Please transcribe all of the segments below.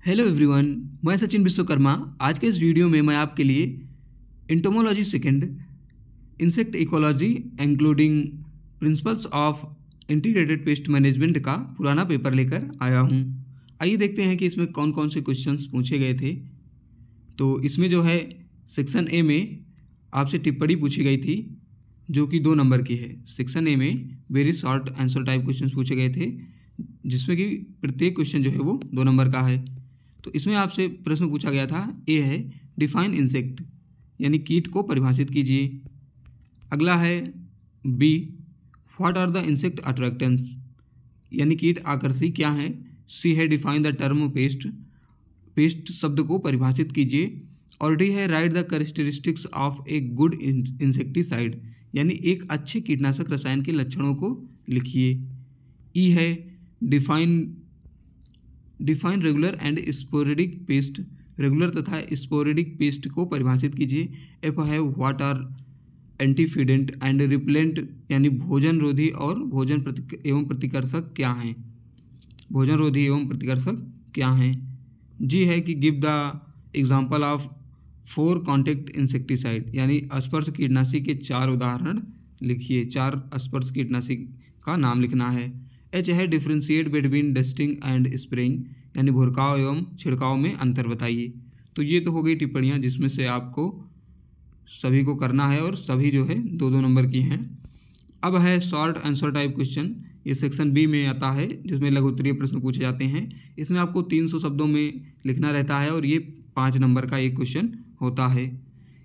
Hello everyone, मैं सचिन विश्वकर्मा। आज के इस वीडियो में मैं आपके लिए entomology second insect ecology including principles of integrated pest management का पुराना पेपर लेकर आया हूं। आइए देखते हैं कि इसमें कौन कौन से क्वेश्चंस पूछे गए थे। तो इसमें जो है सेक्शन ए में आपसे टिप्पणी पूछी गई थी जो कि 2 नंबर की है। सेक्शन ए में very short answer type questions पूछे गए थे जिसमें कि प्रत्येक क्वेश्चन जो है वो 2 नंबर का है। तो इसमें आपसे प्रश्न पूछा गया था, ए है डिफाइन इंसेक्ट यानी कीट को परिभाषित कीजिए। अगला है B what are the insect attractants यानी कीट आकर्षी क्या हैं। सी है define the term pest, pest शब्द को परिभाषित कीजिए। और डी है write the characteristics of a good insecticide यानी एक अच्छे कीटनाशक रसायन के लक्षणों को लिखिए। ई है define regular and sporadic pest, regular तथा स्पोरेडिक पेस्ट को परिभाषित कीजिए। एफ है what are antifeedant and repellent यानी भोजन रोधी और भोजन एवं प्रतिकर्षक क्या हैं, भोजन रोधी एवं प्रतिकर्षक क्या हैं। जी है कि give the example of 4 contact insecticide यानी स्पर्श कीटनाशी के 4 उदाहरण लिखिए। 4 स्पर्श कीटनाशी का नाम लिखना है। एच है differentiate between dusting and spraying यानी भुरकाव एवं छिड़काव में अंतर बताइए। तो ये तो हो गई टिप्पणियाँ जिसमें से आपको सभी को करना है और सभी जो है 2-2 नंबर की हैं। अब है शॉर्ट आंसर टाइप क्वेश्चन, ये सेक्शन बी में आता है जिसमें लघु उत्तरीय प्रश्न पूछे जाते हैं। इसमें आपको 300 शब्दों में लिखना रहता है और ये 5 नंबर का एक क्वेश्चन होता है।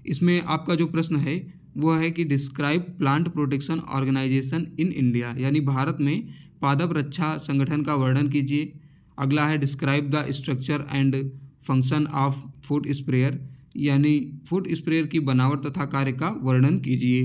इसमें आपका जो प्रश्न है वो है कि describe plant protection organisation in India यानी भारत में पादप रक्षा संगठन का वर्णन कीजिए। अगला है describe the structure and function of foot sprayer यानी फुट स्प्रेयर की बनावट तथा कार्य का वर्णन कीजिए।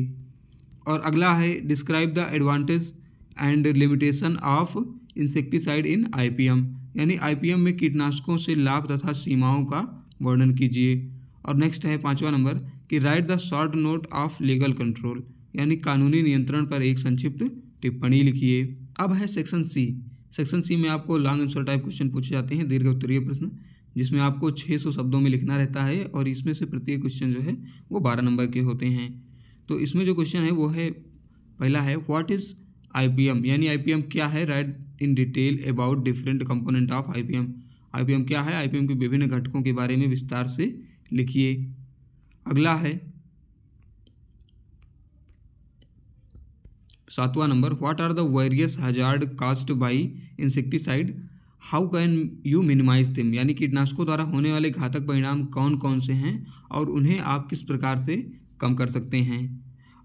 और अगला है describe the advantage and limitation of insecticide in IPM यानी आईपीएम में कीटनाशकों से लाभ तथा सीमाओं का वर्णन कीजिए। और नेक्स्ट है 5वां नंबर कि right the short note of legal control यानी कानूनी नियंत्रण पर एक संक्षिप्त टिप्पणी लिखिए। अब है सेक्शन सी। सेक्शन सी में आपको लॉन्ग आंसर टाइप क्वेश्चन पूछे जाते हैं, दीर्घ उत्तरीय प्रश्न, जिसमें आपको 600 शब्दों में लिखना रहता है और इसमें से प्रत्येक क्वेश्चन जो है वो 12 नंबर के होते हैं। तो इसमें जो क्वेश्चन है वो है, पहला है व्हाट इज़ आईपीएम यानी आईपीएम क्या है। Right in detail about different component of IPM, IPM क्या है, आईपीएम के विभिन्न घटकों के बारे में विस्तार से लिखिए। अगला है 7वां number what are the various hazard caused by insecticide, how can you minimise them यानी कीटनाशकों द्वारा होने वाले घातक परिणाम कौन कौन से हैं और उन्हें आप किस प्रकार से कम कर सकते हैं।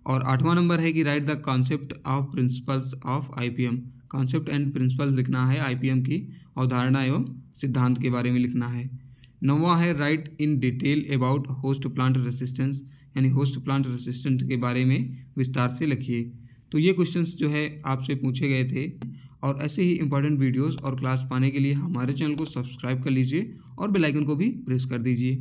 और 8वां नंबर है कि right the concept of principles of IPM, concept and principles लिखना है, आईपीएम की अवधारणा एवं सिद्धांत के बारे में लिखना है। 9वां है right in detail about host plant resistance यानी होस्ट प्लांट रेसिस्टेंस के बारे में विस्तार से लिखिए। तो ये क्वेश्चंस जो है आपसे पूछे गए थे। और ऐसे ही इंपॉर्टेंट वीडियोस और क्लास पाने के लिए हमारे चैनल को सब्सक्राइब कर लीजिए और बेल आइकन को भी प्रेस कर दीजिए।